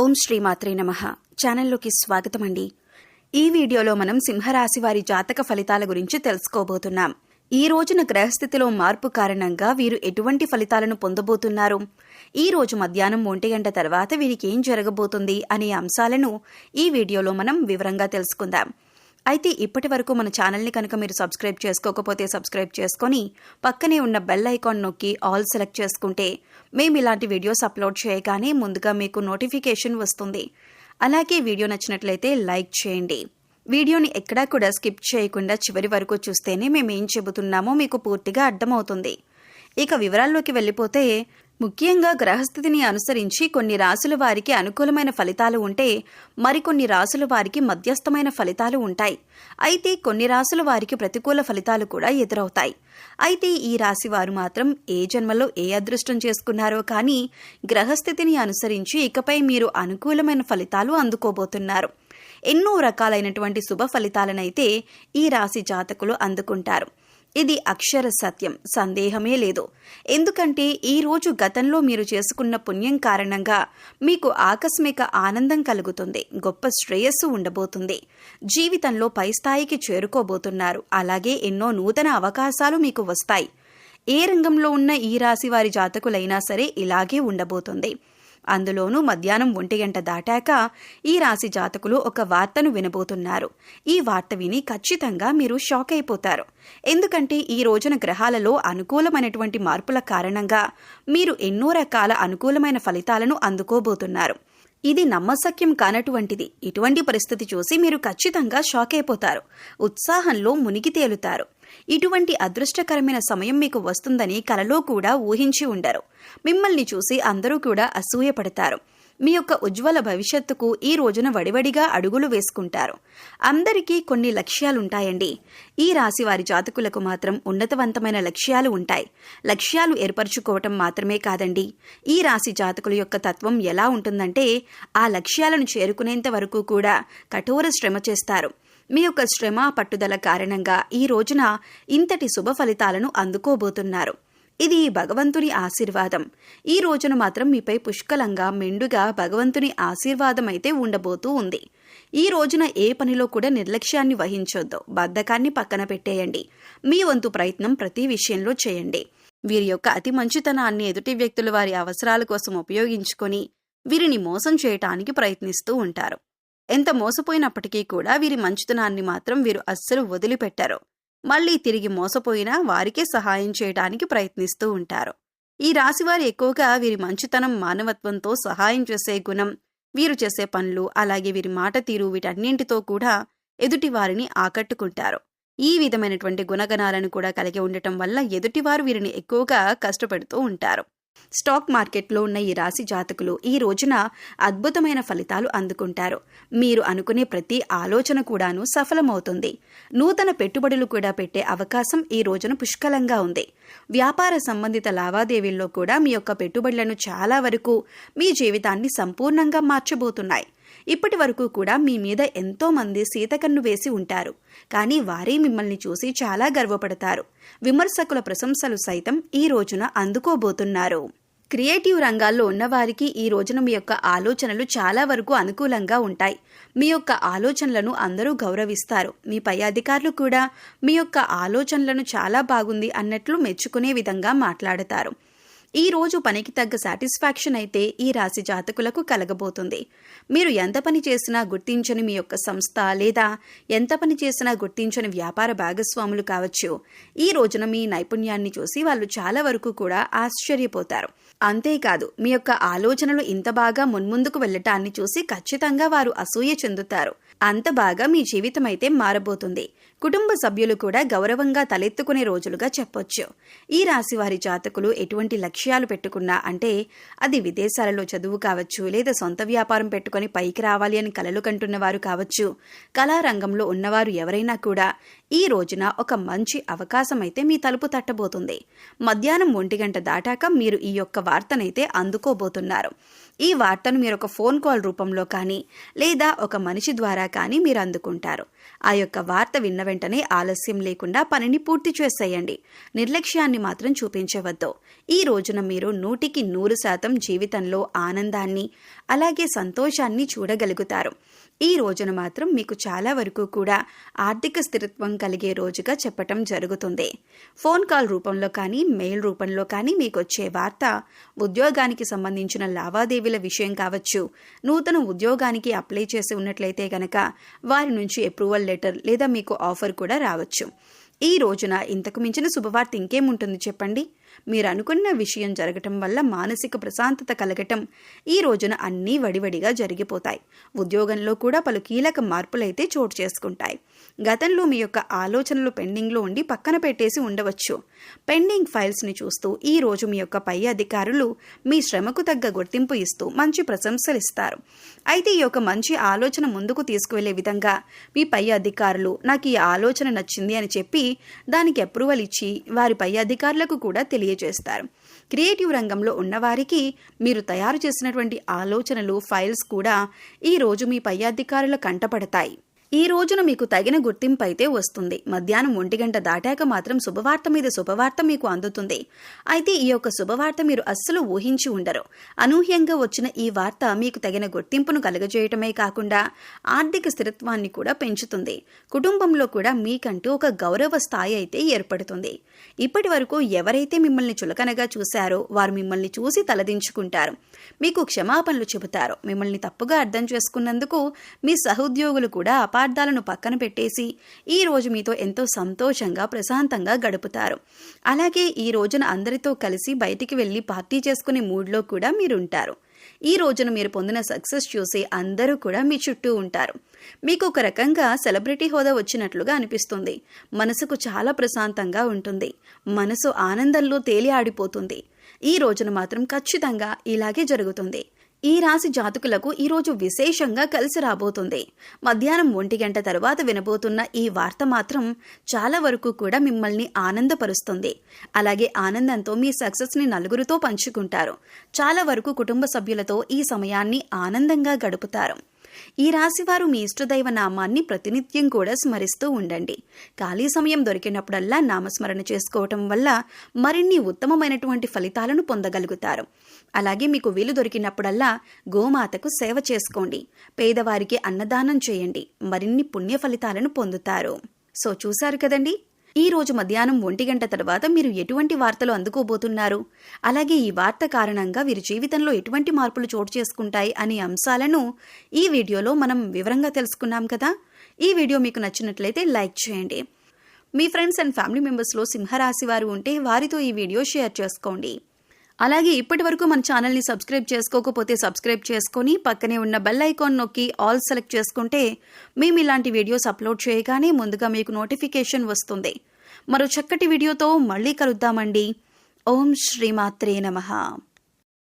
ఓం శ్రీ మాత్రే నమః. ఛానల్లోకి స్వాగతం అండి. ఈ వీడియోలో మనం సింహరాశి వారి జాతక ఫలితాల గురించి తెలుసుకోబోతున్నాం. ఈ రోజున గ్రహస్థితిలో మార్పు కారణంగా వీరు ఎటువంటి ఫలితాలను పొందబోతున్నారు, ఈ రోజు మధ్యాహ్నం 1 గంట తర్వాత వీరికి ఏం జరగబోతుంది అనే అంశాలను ఈ వీడియోలో మనం వివరంగా తెలుసుకుందాం. అయితే ఇప్పటి వరకు మన ఛానల్ని కనుక మీరు సబ్స్క్రైబ్ చేసుకోకపోతే సబ్స్క్రైబ్ చేసుకొని పక్కనే ఉన్న బెల్ ఐకాన్ నొక్కి ఆల్ సెలెక్ట్ చేసుకుంటే మేము ఇలాంటి వీడియోస్ అప్లోడ్ చేయగానే ముందుగా మీకు నోటిఫికేషన్ వస్తుంది. అలాగే వీడియో నచ్చినట్లయితే లైక్ చేయండి. వీడియోని ఎక్కడా కూడా స్కిప్ చేయకుండా చివరి వరకు చూస్తేనే మేము ఏం చెబుతున్నామో మీకు పూర్తిగా అర్థమవుతుంది. ఇక వివరాల్లోకి వెళ్ళిపోతే, ముఖ్యంగా గ్రహస్థితిని అనుసరించి కొన్ని రాశుల వారికి అనుకూలమైన ఫలితాలు ఉంటే మరికొన్ని రాశుల వారికి మధ్యస్థమైన ఫలితాలు ఉంటాయి. అయితే కొన్ని రాశుల వారికి ప్రతికూల ఫలితాలు కూడా ఎదురవుతాయి. అయితే ఈ రాశి వారు మాత్రం ఏ జన్మలో ఏ అదృష్టం చేసుకున్నారో కానీ గ్రహస్థితిని అనుసరించి ఇకపై మీరు అనుకూలమైన ఫలితాలు అందుకోబోతున్నారు. ఎన్నో రకాలైనటువంటి శుభ ఫలితాలనైతే ఈ రాశి జాతకులు అందుకుంటారు. ఇది అక్షర సత్యం, సందేహమే లేదు. ఎందుకంటే ఈ రోజు గతంలో మీరు చేసుకున్న పుణ్యం కారణంగా మీకు ఆకస్మిక ఆనందం కలుగుతుంది, గొప్ప శ్రేయస్సు ఉండబోతుంది, జీవితంలో పై స్థాయికి చేరుకోబోతున్నారు. అలాగే ఎన్నో నూతన అవకాశాలు మీకు వస్తాయి. ఏ రంగంలో ఉన్న ఈ రాశి వారి జాతకులైనా సరే ఇలాగే ఉండబోతుంది. అందులోనూ మధ్యాహ్నం 1 గంట దాటాక ఈ రాశి జాతకులు ఒక వార్తను వినబోతున్నారు. ఈ వార్త విని ఖచ్చితంగా మీరు షాక్ అయిపోతారు. ఎందుకంటే ఈ రోజున గ్రహాలలో అనుకూలమైనటువంటి మార్పుల కారణంగా మీరు ఎన్నో రకాల అనుకూలమైన ఫలితాలను అందుకోబోతున్నారు. ఇది నమ్మశక్యం కానటువంటిది. ఇటువంటి పరిస్థితి చూసి మీరు ఖచ్చితంగా షాక్ అయిపోతారు, ఉత్సాహంలో మునిగి తేలుతారు. ఇటువంటి అదృష్టకరమైన సమయం మీకు వస్తుందని కలలో కూడా ఊహించి ఉండరు. మిమ్మల్ని చూసి అందరూ కూడా అసూయపడతారు. మీ యొక్క ఉజ్వల భవిష్యత్తుకు ఈ రోజున వడివడిగా అడుగులు వేసుకుంటారు. అందరికీ కొన్ని లక్ష్యాలుంటాయండి. ఈ రాశి వారి జాతకులకు మాత్రం ఉన్నతవంతమైన లక్ష్యాలు ఉంటాయి. లక్ష్యాలు ఏర్పరచుకోవటం మాత్రమే కాదండి, ఈ రాశి జాతకుల యొక్క తత్వం ఎలా ఉంటుందంటే ఆ లక్ష్యాలను చేరుకునేంత వరకు కూడా కఠోర శ్రమ చేస్తారు. మీ యొక్క శ్రమ పట్టుదల కారణంగా ఈ రోజున ఇంతటి శుభ ఫలితాలను అందుకోబోతున్నారు. ఇది భగవంతుని ఆశీర్వాదం. ఈ రోజున మాత్రం మీపై పుష్కలంగా మెండుగా భగవంతుని ఆశీర్వాదం అయితే ఉండబోతూ ఉంది. ఈ రోజున ఏ పనిలో కూడా నిర్లక్ష్యాన్ని వహించొద్దు. బద్ధకాన్ని పక్కన పెట్టేయండి. మీ వంతు ప్రయత్నం ప్రతి విషయంలో చేయండి. వీరి యొక్క అతి మంచితనాన్ని ఎదుటి వ్యక్తులు వారి అవసరాల కోసం ఉపయోగించుకొని వీరిని మోసం చేయటానికి ప్రయత్నిస్తూ ఉంటారు. ఎంత మోసపోయినప్పటికీ కూడా వీరి మంచితనాన్ని మాత్రం వీరు అస్సలు వదిలిపెట్టారు. మళ్లీ తిరిగి మోసపోయినా వారికే సహాయం చేయడానికి ప్రయత్నిస్తూ ఉంటారు. ఈ రాశివారు ఎక్కువగా వీరి మంచితనం, మానవత్వంతో సహాయం చేసే గుణం, వీరు చేసే పనులు, అలాగే వీరి మాట తీరు, వీటన్నింటితో కూడా ఎదుటి వారిని ఆకట్టుకుంటారు. ఈ విధమైనటువంటి గుణగణాలను కూడా కలిగి ఉండటం వల్ల ఎదుటివారు వీరిని ఎక్కువగా కష్టపెడుతూ ఉంటారు. స్టాక్ మార్కెట్లో ఉన్న ఈ రాశి జాతకులు ఈ రోజున అద్భుతమైన ఫలితాలు అందుకుంటారు. మీరు అనుకునే ప్రతి ఆలోచన కూడాను సఫలమవుతుంది. నూతన పెట్టుబడులు కూడా పెట్టే అవకాశం ఈ రోజున పుష్కలంగా ఉంది. వ్యాపార సంబంధిత లావాదేవీల్లో కూడా మీ యొక్క పెట్టుబడులను చాలా వరకు మీ జీవితాన్ని సంపూర్ణంగా మార్చబోతున్నాయి. ఇప్పటి వరకు కూడా మీ మీద ఎంతో మంది సీతకన్ను వేసి ఉంటారు, కానీ వారే మిమ్మల్ని చూసి చాలా గర్వపడతారు. విమర్శకుల ప్రశంసలు సైతం ఈ రోజున అందుకోబోతున్నారు. క్రియేటివ్ రంగాల్లో ఉన్నవారికి ఈ రోజున మీ యొక్క ఆలోచనలు చాలా వరకు అనుకూలంగా ఉంటాయి. మీ యొక్క ఆలోచనలను అందరూ గౌరవిస్తారు. మీ పై అధికారులు కూడా మీ యొక్క ఆలోచనలను చాలా బాగుంది అన్నట్లు మెచ్చుకునే విధంగా మాట్లాడతారు. ఈ రోజు పనికి తగ్గ సాటిస్ఫాక్షన్ అయితే ఈ రాశి జాతకులకు కలగబోతుంది. మీరు ఎంత పని చేసినా గుర్తించని మీ యొక్క సంస్థ లేదా ఎంత పని చేసినా గుర్తించని వ్యాపార భాగస్వాములు కావచ్చు, ఈ రోజున మీ నైపుణ్యాన్ని చూసి వాళ్ళు చాలా వరకు కూడా ఆశ్చర్యపోతారు. అంతేకాదు, మీ యొక్క ఆలోచనలు ఇంత బాగా మున్ముందుకు వెళ్లటాన్ని చూసి ఖచ్చితంగా వారు అసూయ చెందుతారు. అంత బాగా మీ జీవితం అయితే మారబోతుంది. కుటుంబ సభ్యులు కూడా గౌరవంగా తలెత్తుకునే రోజులుగా చెప్పొచ్చు. ఈ రాశి వారి జాతకులు ఎటువంటి లక్ష్యాలు పెట్టుకున్నా, అంటే అది విదేశాలలో చదువు కావచ్చు, లేదా సొంత వ్యాపారం పెట్టుకుని పైకి రావాలి అని కలలు కంటున్న వారు కావచ్చు, కళారంగంలో ఉన్నవారు ఎవరైనా కూడా ఈ రోజున ఒక మంచి అవకాశం అయితే మీ తలుపు తట్టబోతుంది. మధ్యాహ్నం 1 గంట దాటాక మీరు ఈ యొక్క వార్తనైతే అందుకోబోతున్నారు. ఈ వార్తను మీరు ఒక ఫోన్ కాల్ రూపంలో కానీ లేదా ఒక మనిషి ద్వారా కానీ మీరు అందుకుంటారు. ఆ యొక్క వార్త విన్న వెంటనే ఆలస్యం లేకుండా పనిని పూర్తి చేసేయండి. నిర్లక్ష్యాన్ని మాత్రం చూపించవద్దు. ఈ రోజున మీరు 100% జీవితంలో ఆనందాన్ని అలాగే సంతోషాన్ని చూడగలుగుతారు. ఈ రోజున మాత్రం మీకు చాలా వరకు కూడా ఆర్థిక స్థిరత్వం కలిగే రోజుగా చెప్పటం జరుగుతుంది. ఫోన్ కాల్ రూపంలో కానీ మెయిల్ రూపంలో కానీ మీకు వచ్చే వార్త ఉద్యోగానికి సంబంధించిన లావాదేవీల విషయం కావచ్చు. నూతన ఉద్యోగానికి అప్లై చేసి ఉన్నట్లయితే గనక వారి నుంచి అప్రూవల్ లెటర్ లేదా మీకు ఆఫర్ కూడా రావచ్చు. ఈ రోజున ఇంతకు మించిన శుభవార్త ఇంకేముంటుంది చెప్పండి. మీరు అనుకున్న విషయం జరగటం వల్ల మానసిక ప్రశాంతత కలగటం, ఈ రోజున అన్నీ వడివడిగా జరిగిపోతాయి. ఉద్యోగంలో కూడా పలు కీలక మార్పులైతే చోటు చేసుకుంటాయి. గతంలో మీ యొక్క ఆలోచనలు పెండింగ్లో ఉండి పక్కన పెట్టేసి ఉండవచ్చు. పెండింగ్ ఫైల్స్ని చూస్తూ ఈ రోజు మీ యొక్క పై అధికారులు మీ శ్రమకు తగ్గ గుర్తింపు ఇస్తూ మంచి ప్రశంసలు ఇస్తారు. అయితే ఈ యొక్క మంచి ఆలోచన ముందుకు తీసుకువెళ్లే విధంగా మీ పై అధికారులు నాకు ఈ ఆలోచన నచ్చింది అని చెప్పి దానికి అప్రూవల్ ఇచ్చి వారి పై అధికారులకు కూడా తెలియజేస్తారు. క్రియేటివ్ రంగంలో ఉన్నవారికి మీరు తయారు చేసినటువంటి ఆలోచనలు ఫైల్స్ కూడా ఈ రోజు మీ పై అధికారుల కంటపడతాయి. ఈ రోజున మీకు తగిన గుర్తింపు అయితే వస్తుంది. మధ్యాహ్నం 1 గంట దాటాక మాత్రం శుభవార్త మీద శుభవార్త మీకు అందుతుంది. అయితే ఈ యొక్క శుభవార్త మీరు అస్సలు ఊహించి ఉండరు. అనూహ్యంగా వచ్చిన ఈ వార్త మీకు తగిన గుర్తింపును కలుగజేయటమే కాకుండా ఆర్థిక స్థిరత్వాన్ని కూడా పెంచుతుంది. కుటుంబంలో కూడా మీకంటూ ఒక గౌరవ స్థాయి అయితే ఏర్పడుతుంది. ఇప్పటి వరకు ఎవరైతే మిమ్మల్ని చులకనగా చూశారో వారు మిమ్మల్ని చూసి తలదించుకుంటారు. మీకు క్షమాపణలు చెబుతారు. మిమ్మల్ని తప్పుగా అర్థం చేసుకున్నందుకు మీ సహోద్యోగులు కూడా అపార్థాలను పక్కన పెట్టేసి ఈ రోజు మీతో ఎంతో సంతోషంగా ప్రశాంతంగా గడుపుతారు. అలాగే ఈ రోజున అందరితో కలిసి బయటికి వెళ్లి పార్టీ చేసుకునే మూడ్లో కూడా మీరుంటారు. ఈ రోజున మీరు పొందిన సక్సెస్ చూసి అందరూ కూడా మీ చుట్టూ ఉంటారు. మీకు ఒక రకంగా సెలబ్రిటీ హోదా వచ్చినట్లుగా అనిపిస్తుంది. మనసుకు చాలా ప్రశాంతంగా ఉంటుంది. మనసు ఆనందంలో తేలి ఆడిపోతుంది. ఈ రోజున మాత్రం ఖచ్చితంగా ఇలాగే జరుగుతుంది. ఈ రాశి జాతకులకు ఈరోజు విశేషంగా కలిసి రాబోతుంది. మధ్యాహ్నం 1 గంట తర్వాత వినబోతున్న ఈ వార్త మాత్రం చాలా వరకు కూడా మిమ్మల్ని ఆనందపరుస్తుంది. అలాగే ఆనందంతో మీ సక్సెస్ని నలుగురితో పంచుకుంటారు. చాలా వరకు కుటుంబ సభ్యులతో ఈ సమయాన్ని ఆనందంగా గడుపుతారు. ఈ రాశివారు మీ ఇష్టదైవ నామాన్ని ప్రతినిత్యం కూడా స్మరిస్తూ ఉండండి. ఖాళీ సమయం దొరికినప్పుడల్లా నామస్మరణ చేసుకోవటం వల్ల మరిన్ని ఉత్తమమైనటువంటి ఫలితాలను పొందగలుగుతారు. అలాగే మీకు వీలు దొరికినప్పుడల్లా గోమాతకు సేవ చేసుకోండి. పేదవారికి అన్నదానం చేయండి. మరిన్ని పుణ్య ఫలితాలను పొందుతారు. సో చూశారు కదండి, ఈ రోజు మధ్యాహ్నం 1 గంట తర్వాత మీరు ఎటువంటి వార్తలు అందుకోబోతున్నారు, అలాగే ఈ వార్త కారణంగా వీరి జీవితంలో ఎటువంటి మార్పులు చోటు చేసుకుంటాయి అనే అంశాలను ఈ వీడియోలో మనం వివరంగా తెలుసుకున్నాం కదా. ఈ వీడియో మీకు నచ్చినట్లయితే లైక్ చేయండి. మీ ఫ్రెండ్స్ అండ్ ఫ్యామిలీ మెంబర్స్లో సింహరాశి వారు ఉంటే వారితో ఈ వీడియో షేర్ చేసుకోండి. అలాగే ఇప్పటి వరకు మన ఛానల్ని సబ్స్క్రైబ్ చేసుకోకపోతే సబ్స్క్రైబ్ చేసుకొని పక్కనే ఉన్న బెల్ ఐకాన్ నొక్కి ఆల్ సెలెక్ట్ చేసుకుంటే మేము ఇలాంటి వీడియోస్ అప్లోడ్ చేయగానే ముందుగా మీకు నోటిఫికేషన్ వస్తుంది. మరో చక్కటి వీడియోతో మళ్ళీ కలుద్దామండి. ఓం శ్రీమాత్రే నమః.